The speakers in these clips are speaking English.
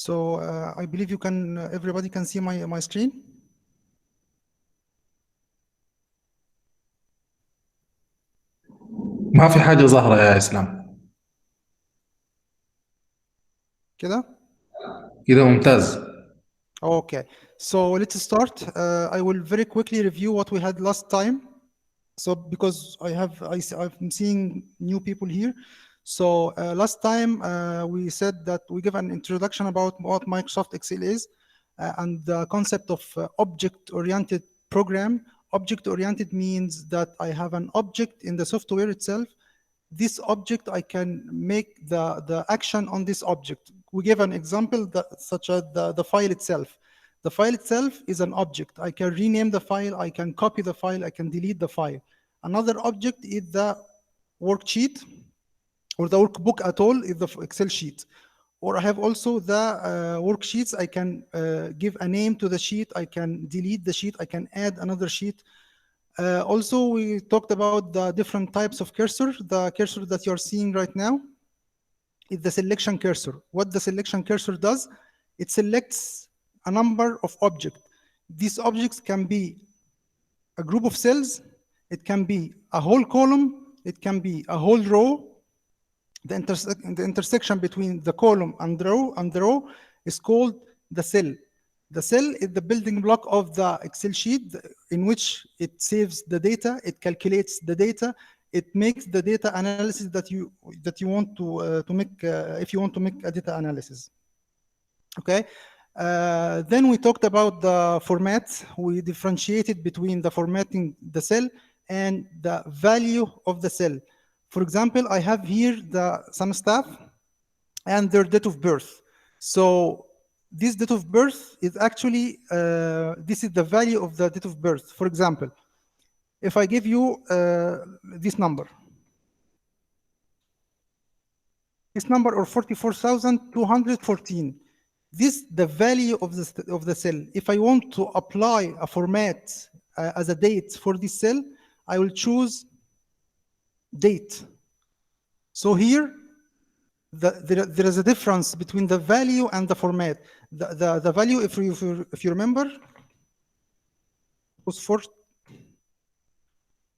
So I believe you can, everybody can see my screen. ما في حاجة ظاهرة يا إسلام. كده؟ كده ممتاز. Okay, so let's start. I will very quickly review what we had last time. So because I'm seeing new people here. So last time we said that we give an introduction about what Microsoft Excel is and the concept of object-oriented program. Object-oriented means that I have an object in the software itself. This object, I can make the action on this object. We give an example that, such as the file itself. The file itself is an object. I can rename the file, I can copy the file, I can delete the file. Another object is the worksheet, or the workbook at all is the Excel sheet. Or I have also the worksheets. I can give a name to the sheet, I can delete the sheet, I can add another sheet. Also, we talked about the different types of cursor. The cursor that you're seeing right now is the selection cursor. What the selection cursor does, it selects a number of objects. These objects can be a group of cells, it can be a whole column, it can be a whole row. The intersection between the column and the row is called the cell. The cell is the building block of the Excel sheet in which it saves the data, it calculates the data, it makes the data analysis that you want to make if you want to make a data analysis. Okay. Then we talked about the format. We differentiated between the formatting the cell and the value of the cell. For example, I have here some staff and their date of birth. So this date of birth is actually, this is the value of the date of birth. For example, if I give you this number or 44,214, this the value of the cell. If I want to apply a format as a date for this cell, I will choose date. So here, there is a difference between the value and the format. The value, if you remember, was for.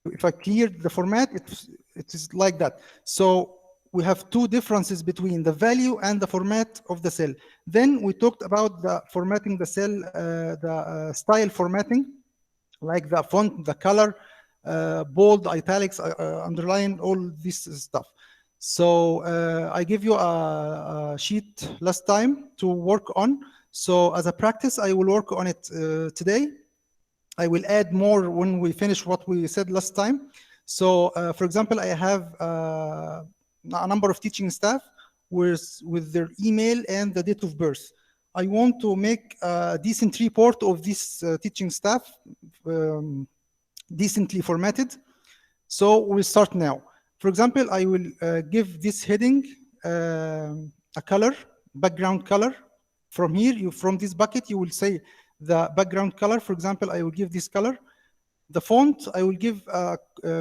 If I cleared the format, it is like that. So we have two differences between the value and the format of the cell. Then we talked about the formatting the cell, the style formatting, like the font, the color, bold, italics, underline, all this stuff. So I give you a sheet last time to work on. So as a practice, I will work on it today. I will add more when we finish what we said last time. So for example, I have a number of teaching staff with their email and the date of birth. I want to make a decent report of this teaching staff, decently formatted. So we'll start now. For example, I will give this heading a color, background color. From here, from this bucket, you will say the background color. For example, I will give this color. The font, I will give a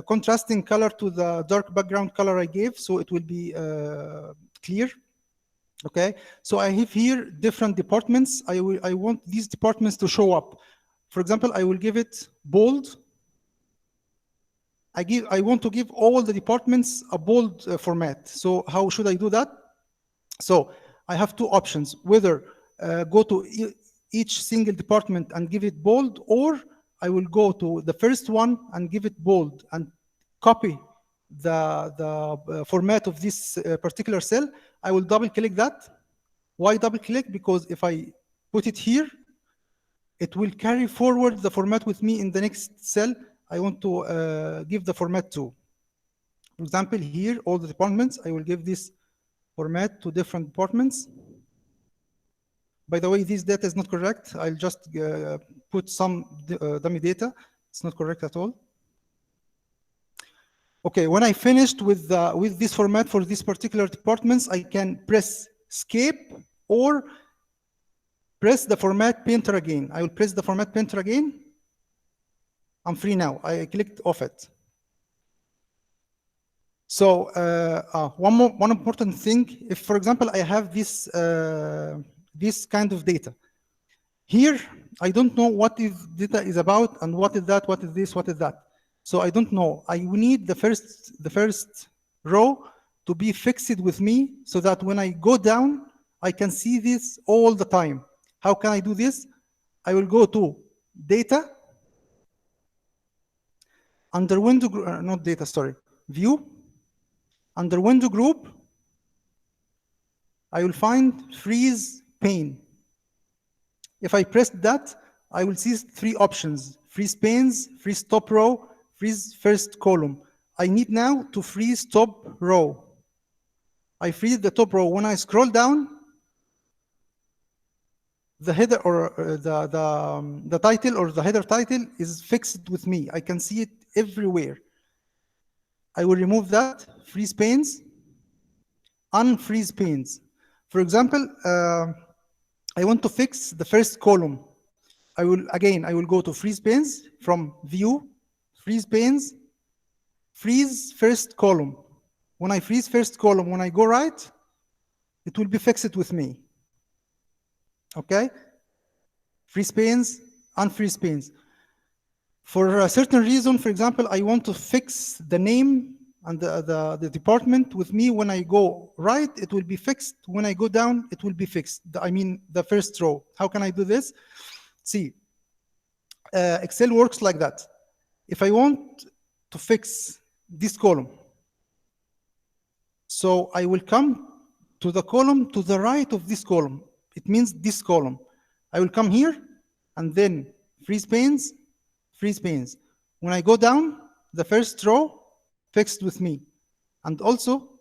contrasting color to the dark background color I gave, so it will be clear. Okay, so I have here different departments. I want these departments to show up. For example, I will give it bold. I want to give all the departments a bold format. So how should I do that? So I have two options, whether go to each single department and give it bold, or I will go to the first one and give it bold and copy the format of this particular cell. I will double click that. Why double click? Because if I put it here, it will carry forward the format with me in the next cell I want to give the format to. For example, here, all the departments, I will give this format to different departments. By the way, this data is not correct. I'll just put some dummy data. It's not correct at all. Okay, when I finished with this format for these particular departments, I can press escape or press the format painter again. I will press the format painter again. I'm free now. I clicked off it. So one important thing, if for example I have this this kind of data. Here, I don't know what this data is about and what is that, what is this, what is that. So I don't know. I need the first row to be fixed with me so that when I go down, I can see this all the time. How can I do this? I will go to data, under window, not data, sorry, view. Under window group, I will find freeze pane. If I press that, I will see three options: freeze panes, freeze top row, freeze first column. I need now to freeze top row. I freeze the top row. When I scroll down, the header or the title or the header title is fixed with me. I can see it everywhere. I will remove that, freeze panes, unfreeze panes. For example, I want to fix the first column. I will go to freeze panes, from view, freeze panes, freeze first column. When I freeze first column, when I go right, it will be fixed with me. Okay? Freeze panes, unfreeze panes. For a certain reason, for example, I want to fix the name and the department with me. When I go right, it will be fixed. When I go down, it will be fixed. I mean, the first row. How can I do this? See, Excel works like that. If I want to fix this column, so I will come to the column to the right of this column. It means this column. I will come here and then freeze panes, freeze panes. When I go down, the first row fixed with me. And also,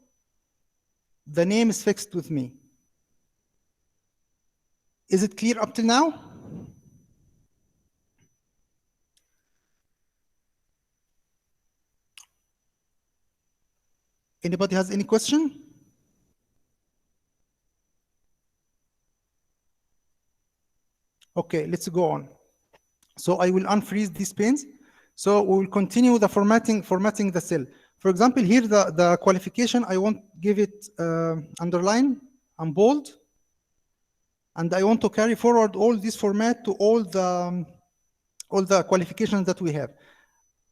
the name is fixed with me. Is it clear up till now? Anybody has any question? Okay, let's go on. So I will unfreeze these panes. So we will continue the formatting the cell. For example, here the qualification, I want to give it underline and bold. And I want to carry forward all this format to all the qualifications that we have.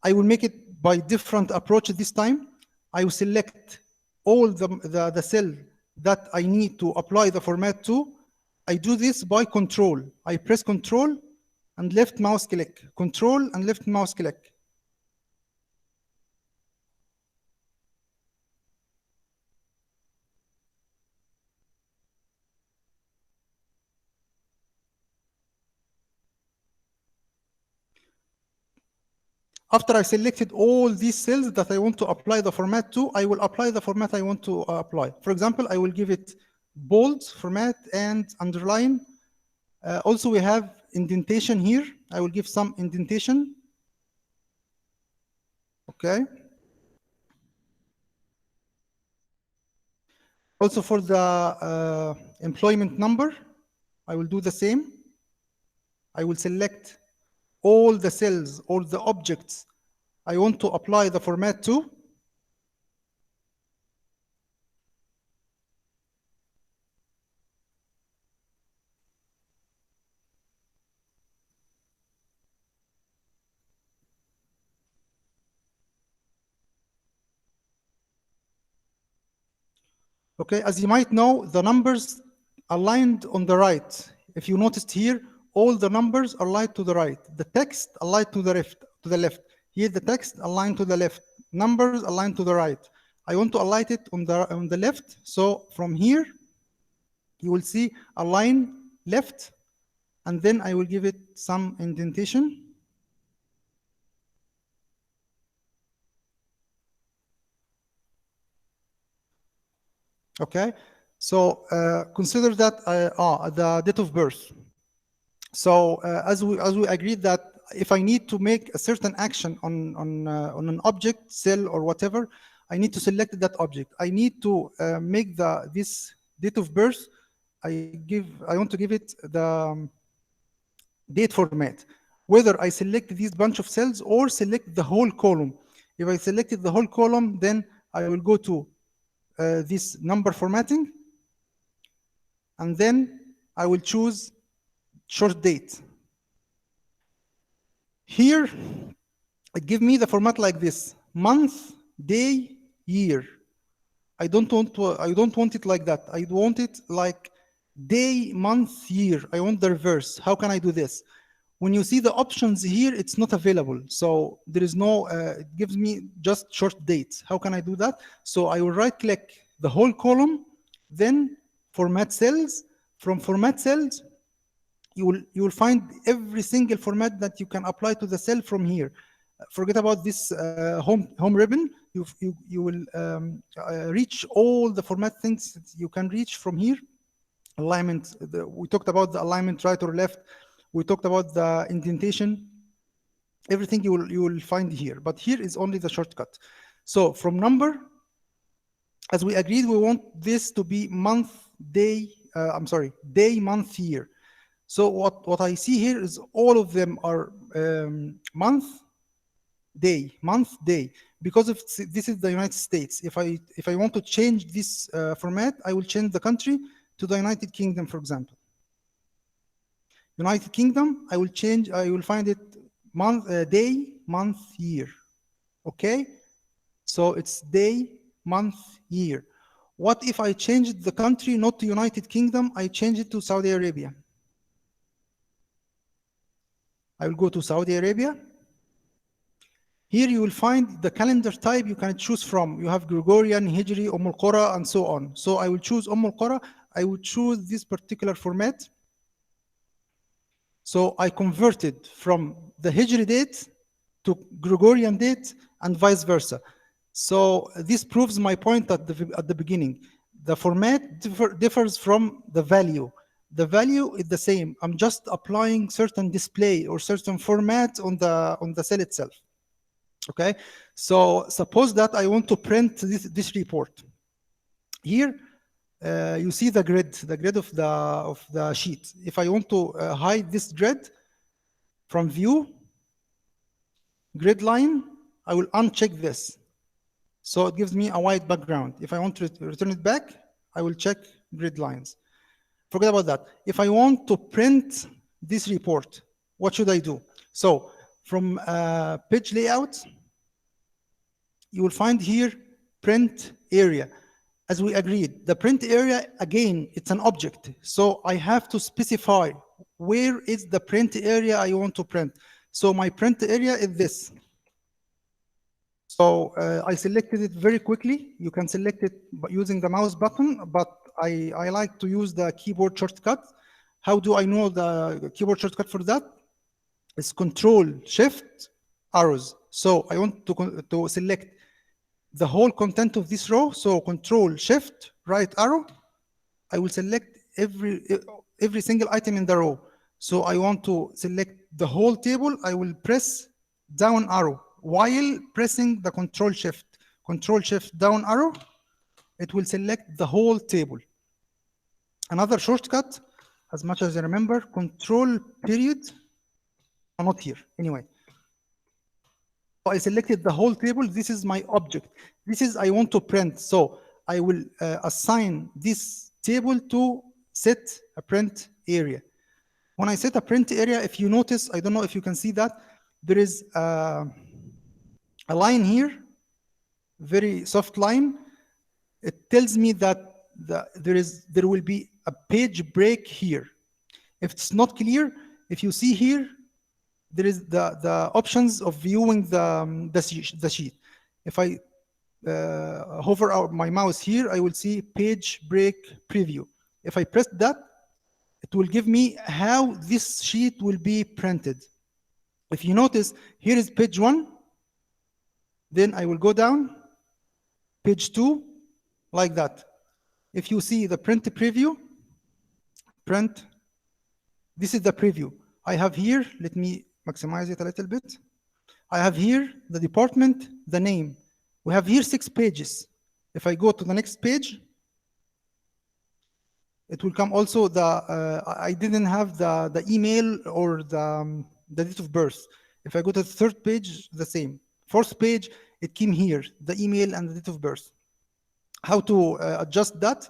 I will make it by different approach this time. I will select all the cell that I need to apply the format to. I do this by control. I press control and left mouse click. Control and left mouse click. After I selected all these cells that I want to apply the format to, I will apply the format I want to apply. For example, I will give it bold format and underline. Also, we have indentation here. I will give some indentation. Okay. Also for the employment number, I will do the same. I will select all the cells or the objects I want to apply the format to. Okay, as you might know, the numbers aligned on the right. If you noticed here, all the numbers are aligned to the right. The text aligned to the left. Here the text aligned to the left. Numbers aligned to the right. I want to align it on the left. So from here, you will see align left, and then I will give it some indentation. Okay, so consider that the date of birth. So as we agreed that if I need to make a certain action on an object, cell, or whatever, I need to select that object. I need to make this date of birth. I want to give it the date format. Whether I select this bunch of cells or select the whole column. If I selected the whole column, then I will go to this number formatting, and then I will choose short date. Here, it gives me the format like this: month, day, year. I don't want it like that. I want it like day, month, year. I want the reverse. How can I do this? When you see the options here, it's not available. So there is no, it gives me just short dates. How can I do that? So I will right click the whole column, then format cells. From format cells, you will find every single format that you can apply to the cell from here. Forget about this home ribbon. You will reach all the format things that you can reach from here. Alignment, we talked about the alignment right or left. We talked about the indentation. Everything you will find here, but here is only the shortcut. So from number, as we agreed, we want this to be month, day, day, month, year. So what I see here is all of them are month, day, because if this is the United States. If I want to change this format, I will change the country to the United Kingdom, for example. United Kingdom, I will find it month, day, month, year. Okay, so it's day, month, year. What if I changed the country not to United Kingdom? I change it to Saudi Arabia. I will go to Saudi Arabia. Here you will find the calendar type you can choose from. You have Gregorian, Hijri, Al-Qura, and so on. So I will choose Al-Qura. I will choose this particular format. So I converted from the Hijri date to Gregorian date and vice versa. So this proves my point at the beginning. The format differs from the value. The value is the same. I'm just applying certain display or certain format on the cell itself. Okay, so suppose that I want to print this report. Here, you see the grid of the sheet. If I want to hide this grid from view, grid line, I will uncheck this. So it gives me a white background. If I want to return it back, I will check grid lines. Forget about that. If I want to print this report, what should I do? So from page layout, you will find here print area. As we agreed, the print area, again, it's an object. So I have to specify where is the print area I want to print. So my print area is this. So I selected it very quickly. You can select it using the mouse button, but I like to use the keyboard shortcut. How do I know the keyboard shortcut for that? It's Control Shift arrows. So I want to select the whole content of this row. So Control Shift right arrow. I will select every single item in the row. So I want to select the whole table. I will press down arrow while pressing the Control Shift down arrow. It will select the whole table. Another shortcut, as much as I remember, Control period. Not here anyway. So I selected the whole table. This is my object. This is I want to print. So I will assign this table to set a print area. When I set a print area, if you notice, I don't know if you can see that, there is a line here, very soft line. It tells me that there will be a page break here. If it's not clear, if you see here, there is the options of viewing the sheet. If I hover my mouse here, I will see page break preview. If I press that, it will give me how this sheet will be printed. If you notice, here is page 1. Then I will go down, page 2, like that. If you see the print preview, this is the preview. I have here, let me maximize it a little bit. I have here the department, the name. We have here 6 pages. If I go to the next page, it will come also I didn't have the email or the date of birth. If I go to the 3rd page, the same. 4th page, it came here, the email and the date of birth. How to adjust that?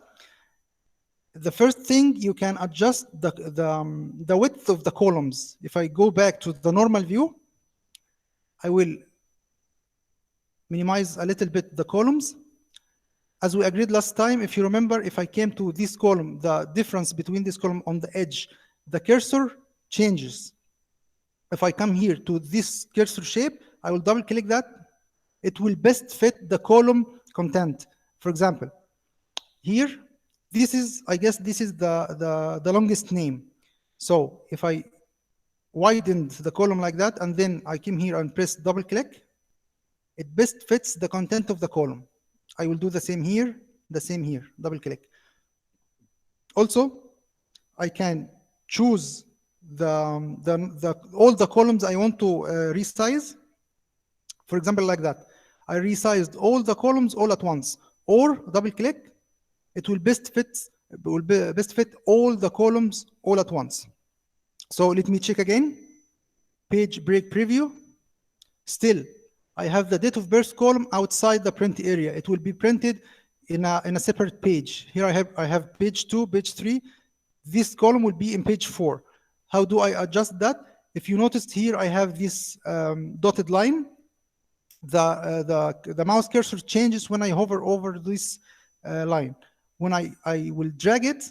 the first thing, you can adjust the width of the columns. If I go back to the normal view, I will minimize a little bit the columns. As we agreed last time, if you remember, if I came to this column, the difference between this column on the edge, the cursor changes. If I come here to this cursor shape, I will double click that. It will best fit the column content. For example, here, this is, I guess this is the longest name. So if I widened the column like that, and then I came here and press double click, it best fits the content of the column. I will do the same here, double click. Also, I can choose all the columns I want to resize. For example, like that. I resized all the columns all at once, or double click. It will best fit all the columns all at once. So let me check again. Page break preview. Still, I have the date of birth column outside the print area. It will be printed in a separate page. Here I have page 2, page 3. This column will be in page 4. How do I adjust that? If you noticed here, I have this dotted line. The mouse cursor changes when I hover over this line. When I will drag it,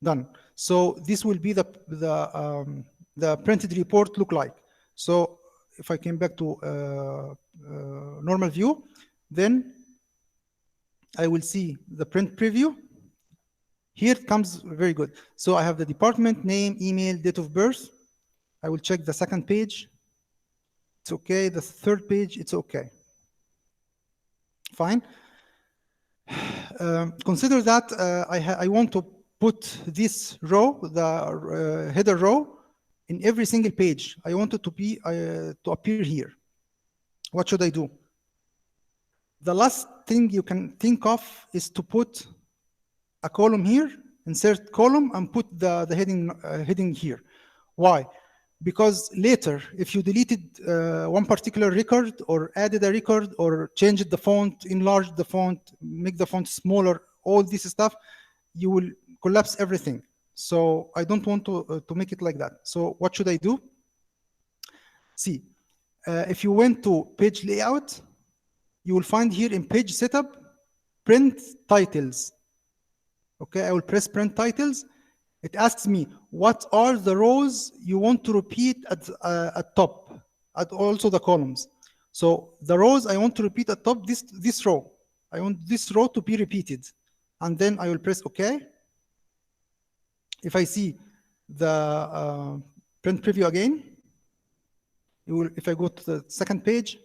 done. So this will be the printed report look like. So if I came back to normal view, then I will see the print preview. Here it comes very good. So I have the department name, email, date of birth. I will check the second page. It's okay. The third page, it's okay. Fine. Consider that I want to put this row, the header row, in every single page. I want it to be to appear here. What should I do? The last thing you can think of is to put a column here, insert column, and put the heading here. Why? Because later, if you deleted one particular record or added a record or changed the font, enlarged the font, make the font smaller, all this stuff, you will collapse everything. So I don't want to make it like that. So what should I do? See, if you went to page layout, you will find here in page setup, print titles. Okay, I will press print titles. It asks me, what are the rows you want to repeat at top, at also the columns. So the rows I want to repeat at top, this row. I want this row to be repeated. And then I will press OK. If I see the print preview again, if I go to the second page,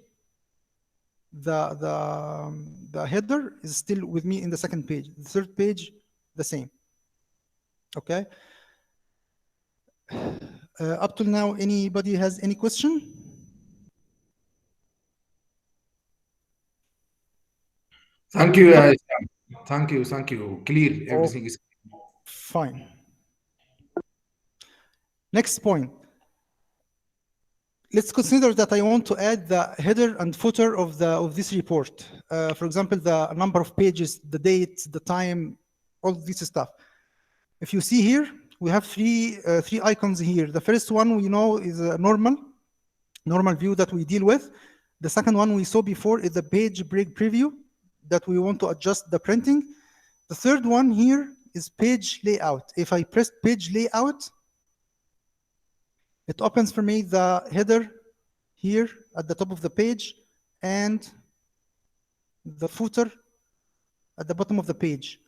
the header is still with me in the second page. The third page, the same. Okay. Up till now, anybody has any question? Thank you, Islam. Thank you. Clear. Everything is fine. Next point. Let's consider that I want to add the header and footer of this report. For example, the number of pages, the date, the time, all this stuff. If you see here, we have three icons here. The first one we know is a normal view that we deal with. The second one we saw before is the page break preview that we want to adjust the printing. The third one here is page layout. If I press page layout, it opens for me the header here at the top of the page and the footer at the bottom of the page.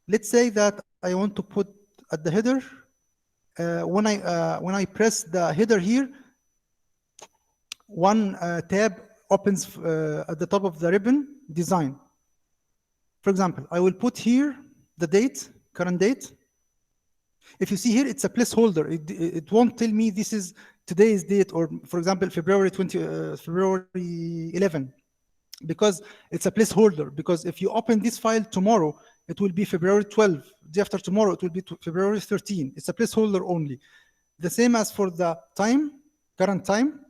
Let's say that I want to put at the header, when I press the header here, one tab opens at the top of the ribbon, design. For example, I will put here the date, current date. If you see here, it's a placeholder. It won't tell me this is today's date, or for example, February 11, because it's a placeholder. Because if you open this file tomorrow, it will be February 12. Day after tomorrow, it will be February 13. It's a placeholder only. The same as for the time, current time.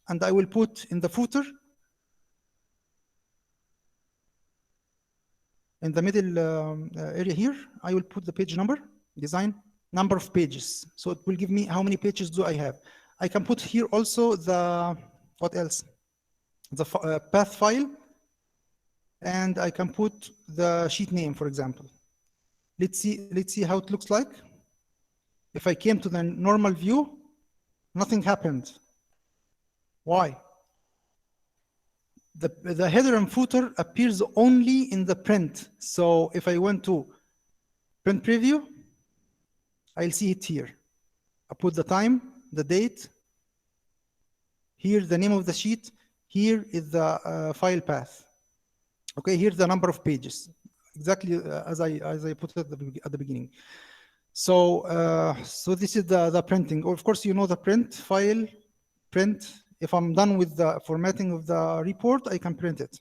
And I will put in the footer in the middle area here, I will put the page number, design, number of pages. So it will give me how many pages do I have. I can put here also the, what else? The path file, and I can put the sheet name, for example. Let's see how it looks like. If I came to the normal view, nothing happened. Why? The header and footer appears only in the print. So if I went to print preview, I'll see it here. I put the time, the date, here the name of the sheet, here is the file path. Okay, here's the number of pages, exactly as I put it at the beginning. So so this is the printing. Of course, you know the print file, print. If I'm done with the formatting of the report, I can print it.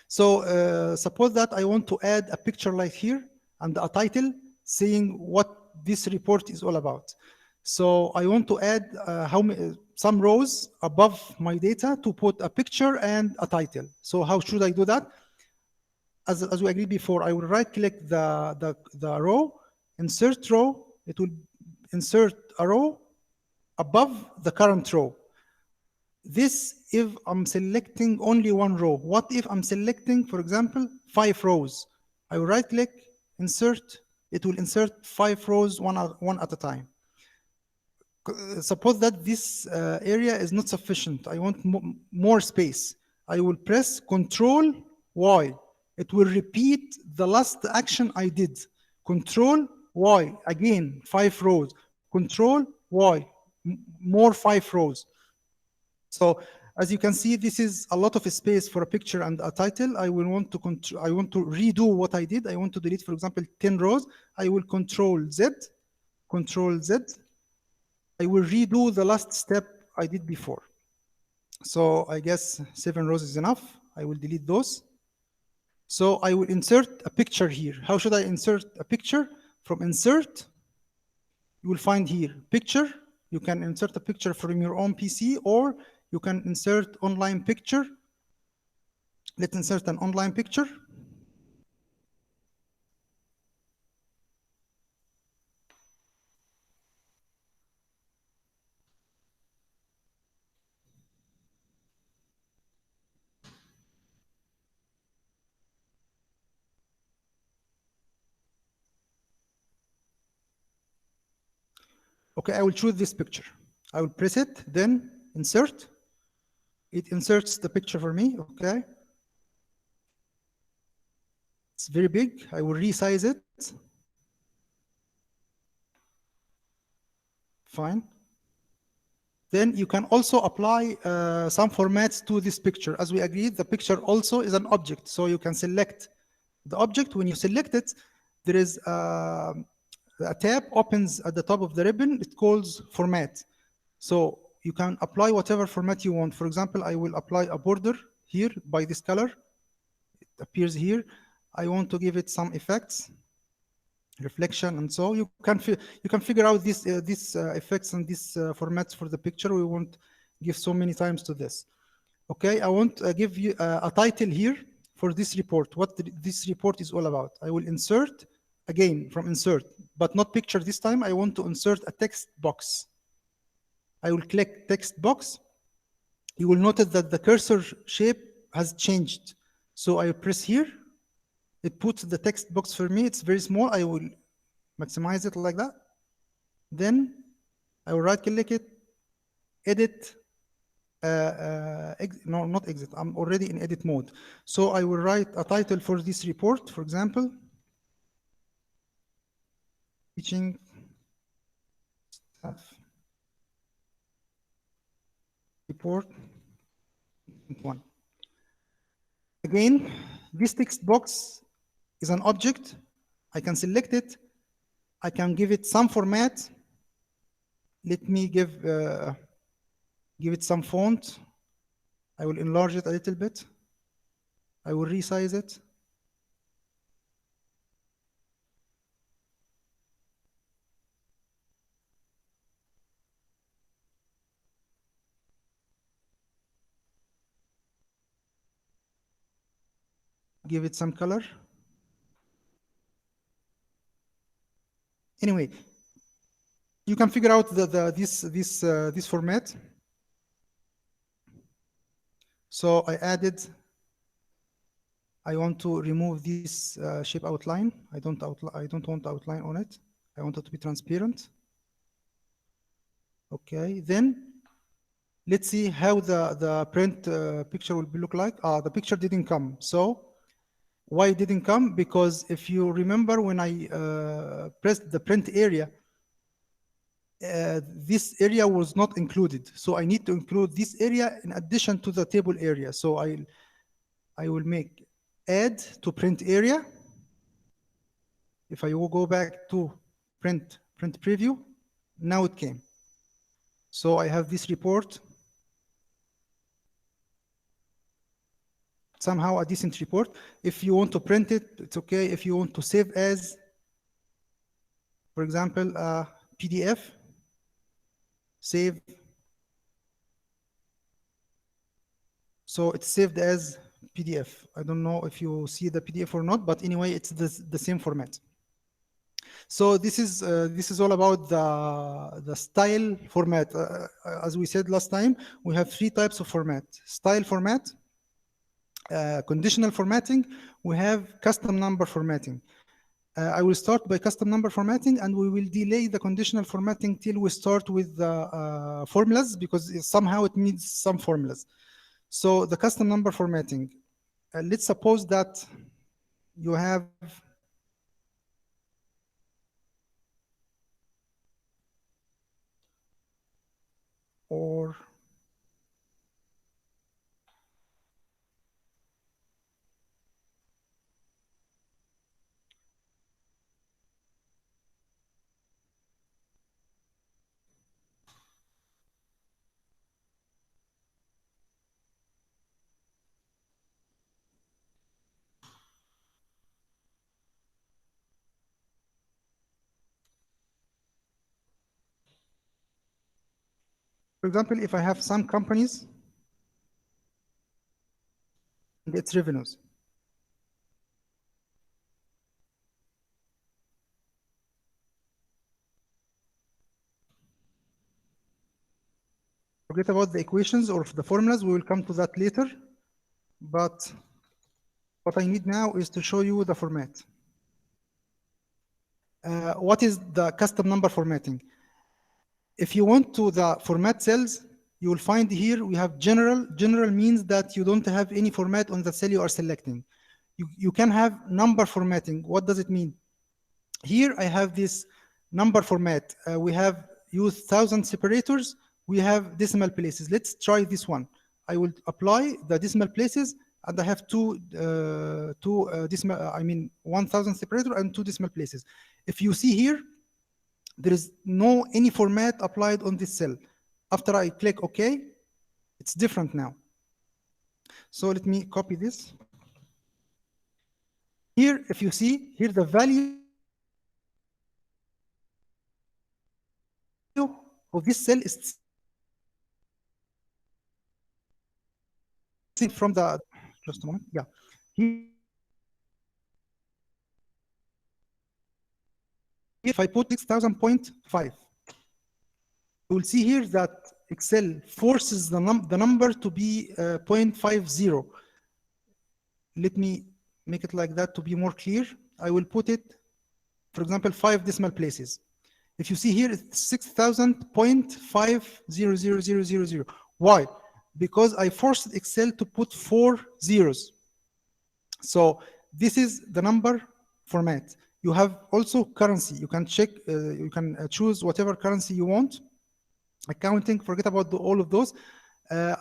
So suppose that I want to add a picture like here and a title saying what this report is all about. So I want to add some rows above my data to put a picture and a title. So how should I do that? As we agreed before, I will right-click the row, insert row. It will insert a row above the current row. This if I'm selecting only one row. What if I'm selecting, for example, 5 rows? I will right-click, insert. It will insert 5 rows one at a time. Suppose that this area is not sufficient. I want more space. I will press Control Y. It will repeat the last action I did. Control Y, again, 5 rows. Control Y, more 5 rows. So as you can see, this is a lot of space for a picture and a title. I want to redo what I did. I want to delete, for example, 10 rows. I will Control Z. I will redo the last step I did before. So I guess 7 rows is enough. I will delete those. So I will insert a picture here. How should I insert a picture? From insert, you will find here picture. You can insert a picture from your own PC, or you can insert online picture. Let's insert an online picture. Okay, I will choose this picture. I will press it, then insert. It inserts the picture for me, okay? It's very big. I will resize it. Fine. Then you can also apply some formats to this picture. As we agreed, the picture also is an object. So you can select the object. When you select it, there is a tab opens at the top of the ribbon. It calls format. So you can apply whatever format you want. For example, I will apply a border here by this color. It appears here. I want to give it some effects, reflection, and so you can figure out these effects and these formats for the picture. We won't give so many times to this. Okay, I want to give you a title here for this report. What this report is all about. I will insert again from insert, but not picture this time. I want to insert a text box. I will click text box. You will notice that the cursor shape has changed. So I press here. It puts the text box for me. It's very small. I will maximize it like that. Then I will right click it, edit. No, not exit. I'm already in edit mode. So I will write a title for this report, for example, teaching staff report 1. Again, this text box is an object. I can select it. I can give it some format. Let me give it some font. I will enlarge it a little bit. I will resize it. give it some color. Anyway, you can figure out this format. So I want to remove this shape outline. I don't want outline on it. I want it to be transparent. Okay, then let's see how the print picture will look like. The picture didn't come. So why it didn't come? Because if you remember when I pressed the print area, this area was not included. So I need to include this area in addition to the table area. So I will make add to print area. If I will go back to print preview, now it came. So I have this report. Somehow a decent report. If you want to print it, it's okay. If you want to save as, for example, PDF, save. So it's saved as PDF. I don't know if you see the PDF or not, but anyway, it's the same format. So this is all about the style format. As we said last time, we have 3 types of format: style format, conditional formatting, we have custom number formatting. I will start by custom number formatting, and we will delay the conditional formatting till we start with the formulas, because somehow it needs some formulas. So the custom number formatting, let's suppose that you have or for example, if I have some companies and its revenues. Forget about the equations or the formulas, we will come to that later. But what I need now is to show you the format. What is the custom number formatting? If you want to the format cells, you will find here we have general. General means that you don't have any format on the cell you are selecting. You can have number formatting. What does it mean? Here I have this number format. We have used 1,000 separators. We have decimal places. Let's try this one. I will apply the decimal places, and I have 1,000 separator and 2 decimal places. If you see here, there is no any format applied on this cell. After I click OK, it's different now. So let me copy this. Here, if you see, here the value of this cell is from the, just a moment, yeah. Here, if I put 6,000.5, you will see here that Excel forces the number to be 0.50. Let me make it like that to be more clear. I will put it, for example, 5 decimal places. If you see here, it's 6,000.50000. Why? Because I forced Excel to put 4 zeros. So this is the number format. You have also currency. You can check, you can choose whatever currency you want. Accounting, forget about all of those.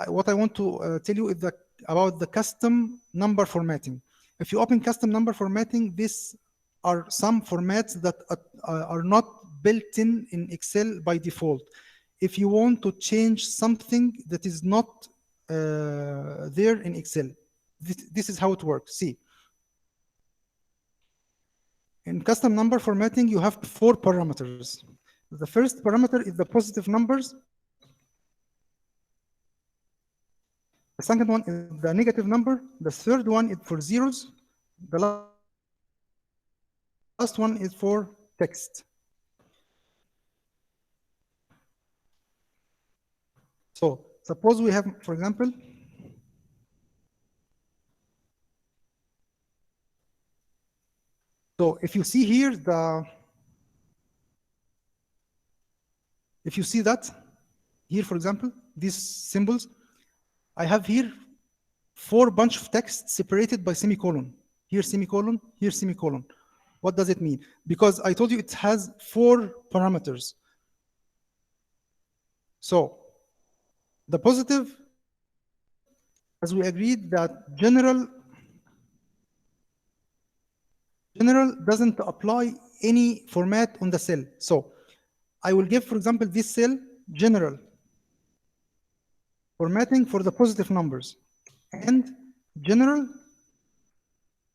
What I want to tell you is about the custom number formatting. If you open custom number formatting, these are some formats that are not built in Excel by default. If you want to change something that is not there in Excel, this is how it works. See, in custom number formatting, you have 4 parameters. The first parameter is the positive numbers. The second one is the negative number. The third one is for zeros. The last one is for text. So suppose we have, for example, so if you see here if you see that here, for example, these symbols, I have here 4 bunch of text separated by semicolon. Here semicolon, here semicolon. What does it mean? Because I told you it has 4 parameters. So the positive, as we agreed, that general doesn't apply any format on the cell. So I will give, for example, this cell general formatting for the positive numbers, and general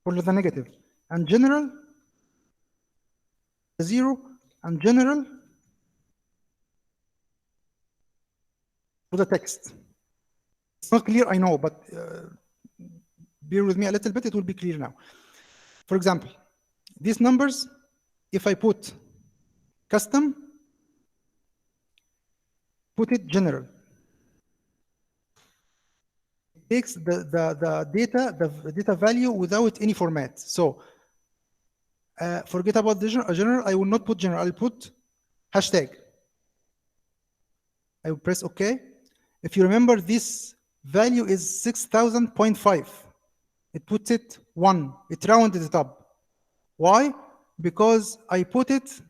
for the negative, and general 0, and general for the text. It's not clear, I know, but bear with me a little bit, it will be clear now. For example, these numbers, if I put custom, put it general, it takes the data value without any format. So forget about the general, I will not put general, I'll put hashtag. I will press OK. If you remember, this value is 6000.5. It puts it 1. It rounded it up. Why? Because I put it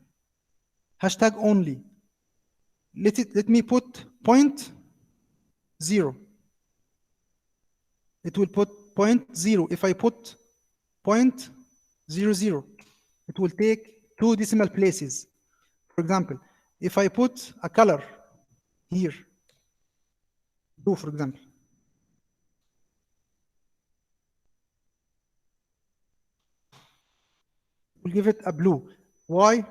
hashtag only. Let me put 0.0. It will put 0.0. If I put 0.00, it will take 2 decimal places. For example, if I put a color here, blue, for example, we'll give it a blue. Why?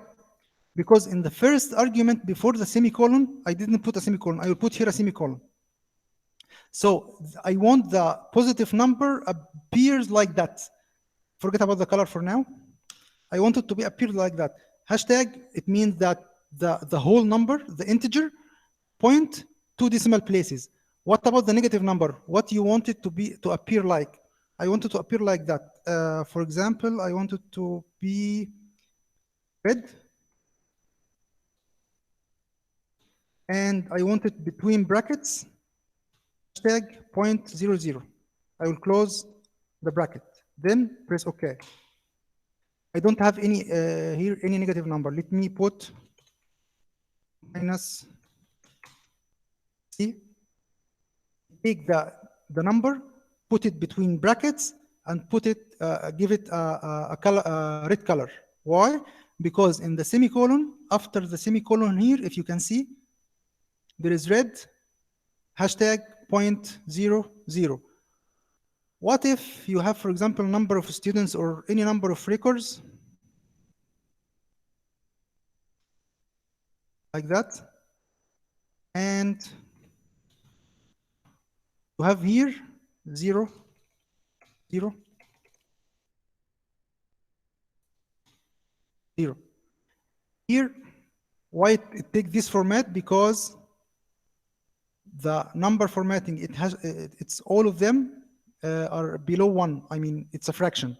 Because in the first argument before the semicolon, I didn't put a semicolon. I will put here a semicolon. So I want the positive number appears like that. Forget about the color for now. I want it to be appear like that. Hashtag, it means that the whole number, the integer, 2 decimal places. What about the negative number? What you want it to appear like? I want it to appear like that. For example, I want it to be red. And I want it between brackets, hashtag 0.00. I will close the bracket, then press OK. I don't have any here any negative number. Let me put minus C. Take the number, put it between brackets, and put it give it a color, red color. Why? Because in the semicolon, after the semicolon here, if you can see, there is red, hashtag 0.00. What if you have, for example, a number of students or any number of records like that, and you have here 0, 0, 0. Here, why it take this format? Because the number formatting, it's all of them are below 1. I mean, it's a fraction.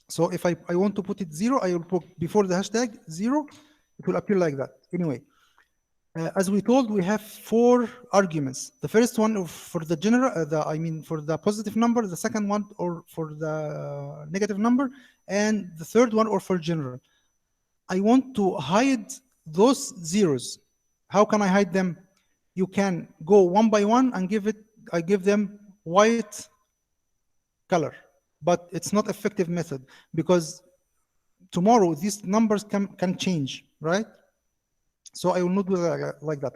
So if I want to put it 0, I will put before the hashtag 0. It will appear like that. Anyway, as we told, we have 4 arguments. The first one for the general, for the positive number. The second one or for the negative number, and the third one or for general. I want to hide those zeros. How can I hide them? You can go one by one and I give them white color, but it's not effective method because tomorrow these numbers can change, right? So I will not do that like that.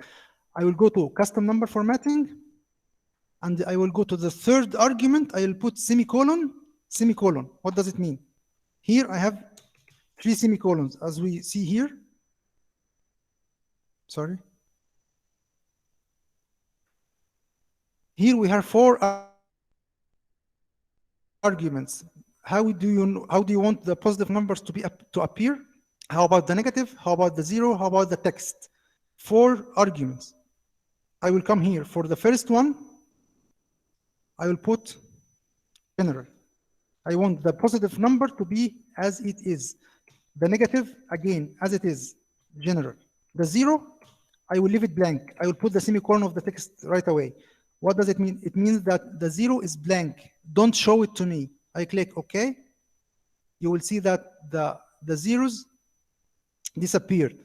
I will go to custom number formatting, and I will go to the third argument. I will put semicolon, semicolon. What does it mean? Here I have 3 semicolons, as we see here. Sorry. Here we have 4 arguments. how do you want the positive numbers to appear? How about the negative? How about the zero? How about the text? 4 arguments. I will come here. For the first one, I will put general. I want the positive number to be as it is. The negative, again, as it is, general. The zero, I will leave it blank. I will put the semicolon of the text right away. What does it mean? It means that the zero is blank. Don't show it to me. I click OK. You will see that the zeros disappeared.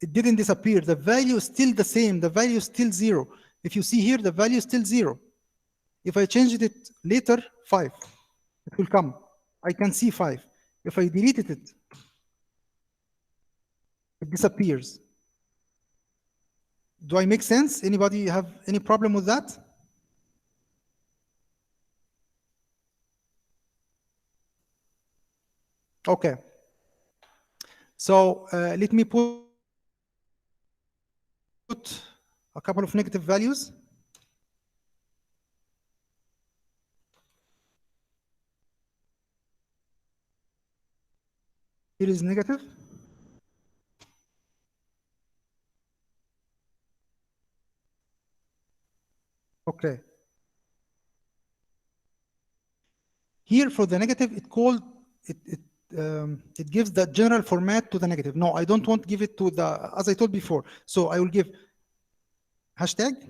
It didn't disappear. The value is still the same. The value is still 0. If you see here, the value is still 0. If I changed it later, 5. It will come. I can see 5. If I deleted it, it disappears. Do I make sense? Anybody have any problem with that? Okay. So let me put a couple of negative values. Here is negative. Okay. Here for the negative, it gives the general format to the negative. No, I don't want to give it to the, as I told before. So I will give hashtag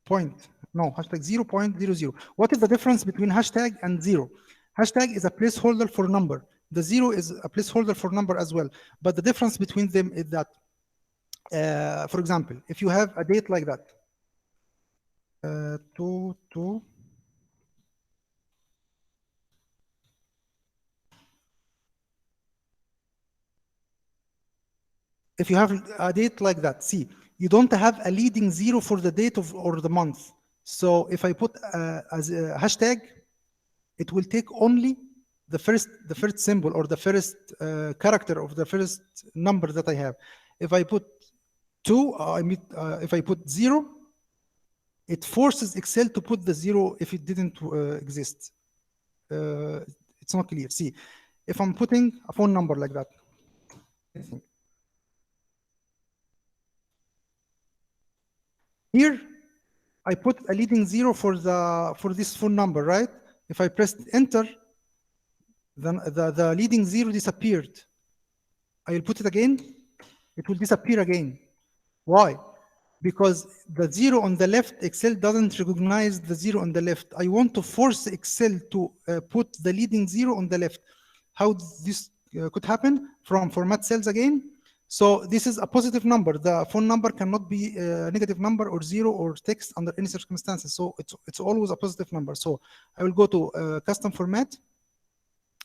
point, no, hashtag 0.00. What is the difference between hashtag and 0? Hashtag is a placeholder for number. The 0 is a placeholder for number as well. But the difference between them is that, for example, if you have a date like that, 2. If you have a date like that, see, you don't have a leading 0 for the date or the month. So if I put as a hashtag, it will take only the first symbol or the first character of the first number that I have. If I put 2, if I put 0, it forces Excel to put the 0 if it didn't exist. It's not clear. See, if I'm putting a phone number like that, here I put a leading 0 for this phone number, right? If I press enter, then the leading 0 disappeared. I will put it again, it will disappear again. Why? Because the 0 on the left, Excel doesn't recognize the 0 on the left. I want to force Excel to put the leading 0 on the left. How this could happen? From format cells again. So this is a positive number. The phone number cannot be a negative number or 0 or text under any circumstances. So it's always a positive number. So I will go to custom format.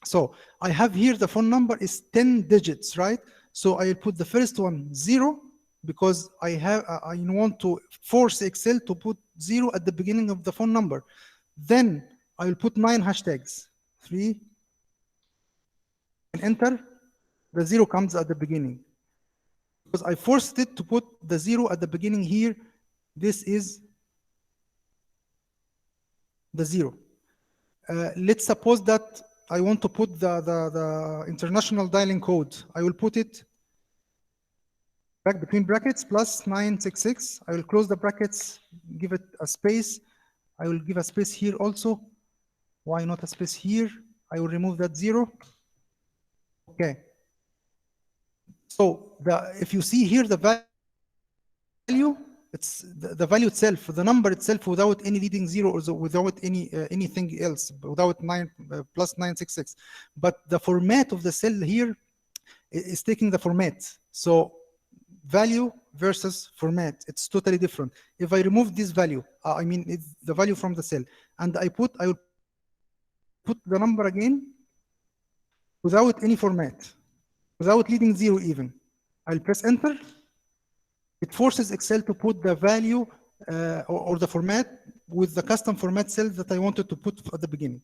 So I have here the phone number is 10 digits, right? So I will put the first one 0 because I want to force Excel to put 0 at the beginning of the phone number. Then I will put 9 hashtags, 3, and enter. The 0 comes at the beginning. Because I forced it to put the 0 at the beginning here. This is the 0. Let's suppose that I want to put the international dialing code. I will put it back between brackets plus 966. I will close the brackets, give it a space. I will give a space here also. Why not a space here? I will remove that 0. Okay. So if you see here the value, it's the value itself, the number itself without any leading 0 or without anything else, without plus 966. But the format of the cell here is taking the format. So value versus format, it's totally different. If I remove this value, I mean it's the value from the cell, and I will put the number again without any format, without leading 0 even. I'll press enter. It forces Excel to put the value or the format with the custom format cell that I wanted to put at the beginning.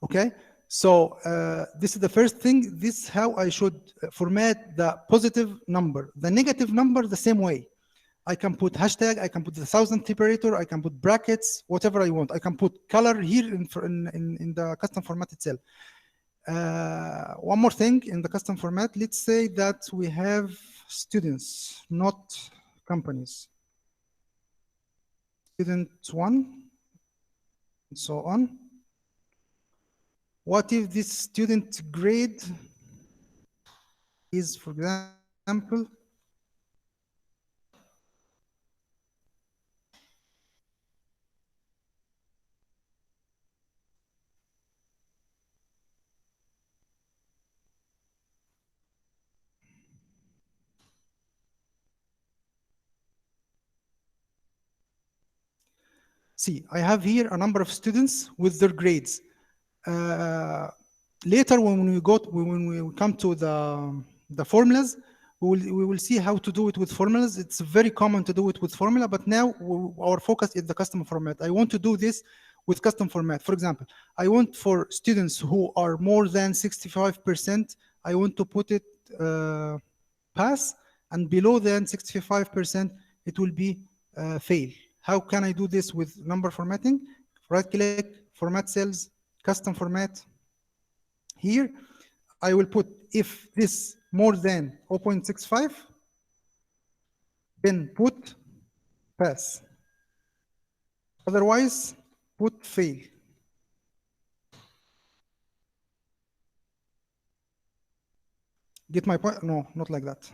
Okay, so this is the first thing. This is how I should format the positive number. The negative number the same way. I can put hashtag, I can put the 1000th operator, I can put brackets, whatever I want. I can put color here in the custom format itself. One more thing in the custom format, let's say that we have students, not companies. Student 1, and so on. What if this student grade is, for example, see, I have here a number of students with their grades. Later, when we come to the formulas, we will see how to do it with formulas. It's very common to do it with formula, but now our focus is the custom format. I want to do this with custom format. For example, I want for students who are more than 65%, I want to put it pass, and below than 65%, it will be fail. How can I do this with number formatting? Right click, format cells, custom format. Here, I will put if this more than 0.65, then put pass. Otherwise, put fail. Get my point? No, not like that.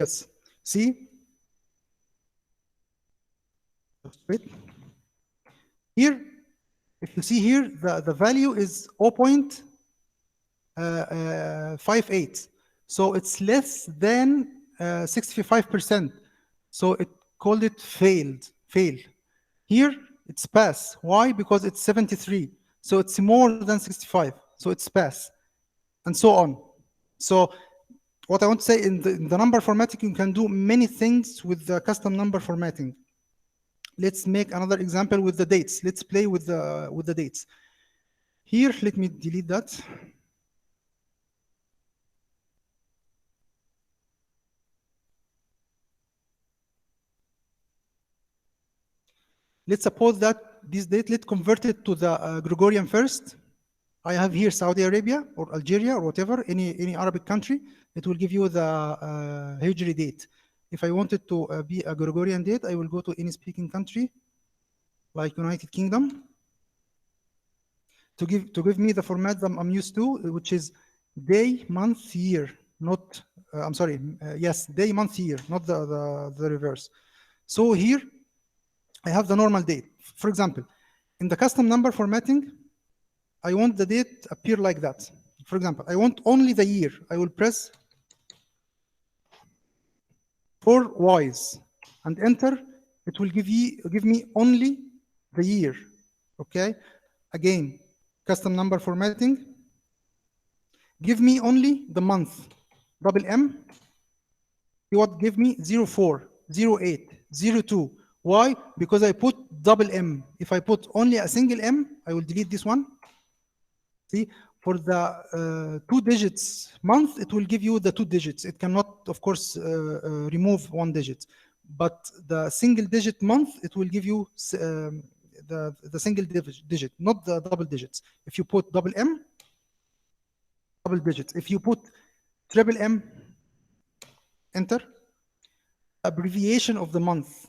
Yes. See? Wait. Here, if you see here, the value is 0.58. So it's less than 65%. So it called it fail. Here, it's pass. Why? Because it's 73. So it's more than 65. So it's pass. And so on. So what I want to say in the number formatting, you can do many things with the custom number formatting. Let's make another example with the dates. Let's play with the dates. Here, let me delete that. Let's suppose that this date, let's convert it to the Gregorian first. I have here Saudi Arabia or Algeria or whatever, any Arabic country. It will give you the Hijri date. If I want it to be a Gregorian date, I will go to any speaking country, like United Kingdom, to give me the format that I'm used to, which is day, month, year. Not, I'm sorry, yes, day, month, year, not the reverse. So here, I have the normal date. For example, in the custom number formatting, I want the date appear like that. For example, I want only the year. I will press 4 Ys and enter. It will give me only the year. Okay. Again, custom number formatting. Give me only the month. Double M. You what? Give me 04, 08, 02. Why? Because I put double M. If I put only a single M, I will delete this one. See, for the 2 digits month, it will give you the 2 digits. It cannot, of course, remove 1 digit. But the single digit month, it will give you the single digit, not the double digits. If you put double M, double digits. If you put triple M, enter. Abbreviation of the month.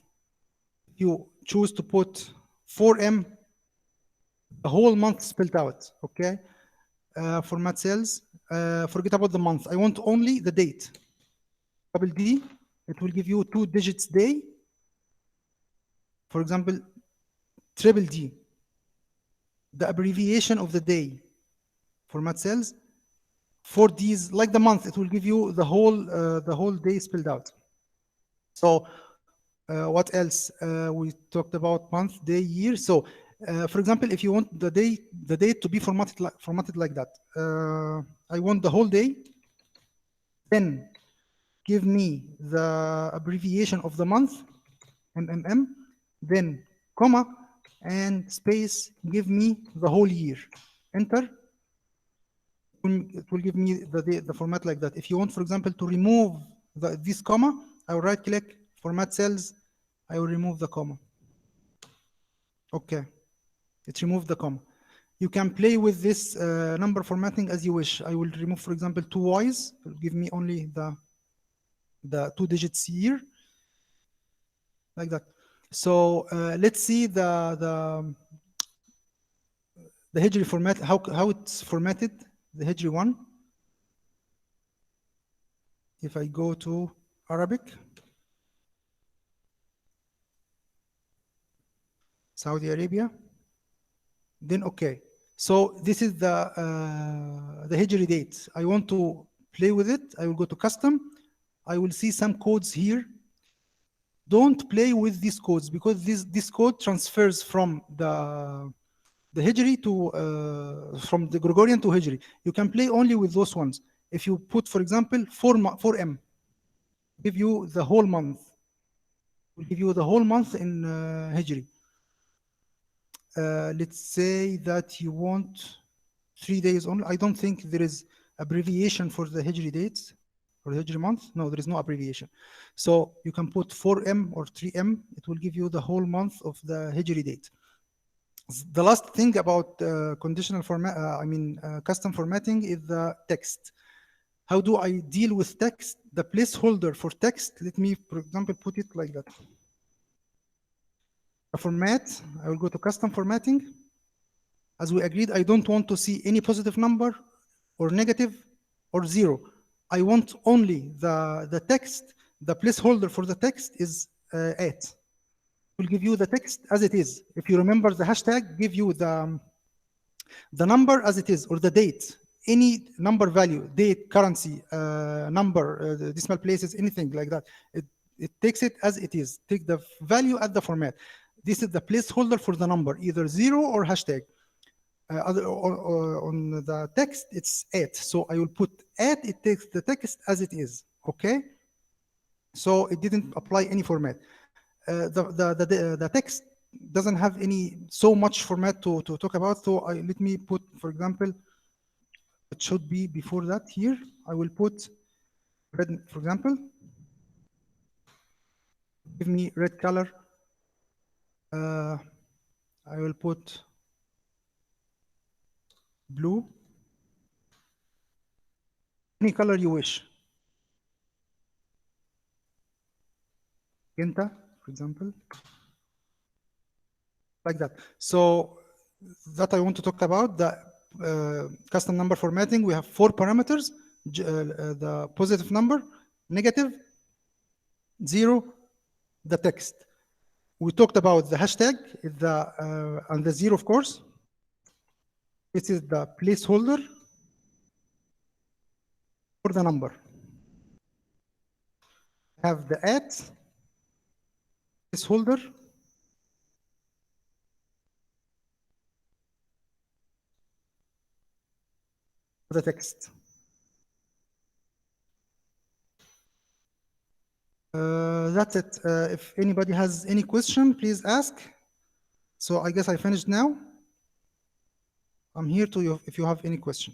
You choose to put 4M, the whole month spelled out, okay? Format cells, forget about the month. I want only the date. Double D, it will give you 2 digits day. For example, triple D, the abbreviation of the day. Format cells, for these, like the month, it will give you the whole day spelled out. So what else? We talked about month, day, year. So for example, if you want the date to be formatted like that, I want the whole day, then give me the abbreviation of the month, MMM, then comma, and space, give me the whole year. Enter. It will give me the format like that. If you want, for example, to remove this comma, I will right click, format cells, I will remove the comma. Okay, it removed the comma. You can play with this number formatting as you wish. I will remove, for example, 2 Ys. It will give me only the 2 digits year, like that. So let's see the Hijri format, how it's formatted, the Hijri one. If I go to Arabic, Saudi Arabia, then okay. So this is the Hijri date. I want to play with it. I will go to custom. I will see some codes here. Don't play with these codes because this code transfers from the Hijri to from the Gregorian to Hijri. You can play only with those ones. If you put, for example, 4M, give you the whole month. Will give you the whole month in Hijri. Let's say that you want 3 days only. I don't think there is abbreviation for the Hijri dates or the Hijri month. No, there is no abbreviation. So you can put 4M or 3M. It will give you the whole month of the Hijri date. The last thing about conditional format, custom formatting is the text. How do I deal with text? The placeholder for text, let me, for example, put it like that. A format, I will go to custom formatting. As we agreed, I don't want to see any positive number or negative or 0. I want only the text. The placeholder for the text is @ will give you the text as it is. If you remember the hashtag, give you the number as it is, or the date, any number value, date, currency, number, decimal places, anything like that. It takes it as it is. Take the value at the format. This is the placeholder for the number, either 0 or hashtag. On the text, it's @. So I will put @. It takes the text as it is. Okay. So it didn't apply any format. The text doesn't have so much format to talk about. So let me put, for example, it should be before that here. I will put red, for example. Give me red color. I will put blue. Any color you wish. Magenta, for example. Like that. So that I want to talk about, the custom number formatting. We have 4 parameters, the positive number, negative, 0, the text. We talked about the hashtag, and the 0, of course. This is the placeholder for the number. Have the @ placeholder. The text. That's it. If anybody has any question, please ask. So I guess I finished now. I'm here to you if you have any question.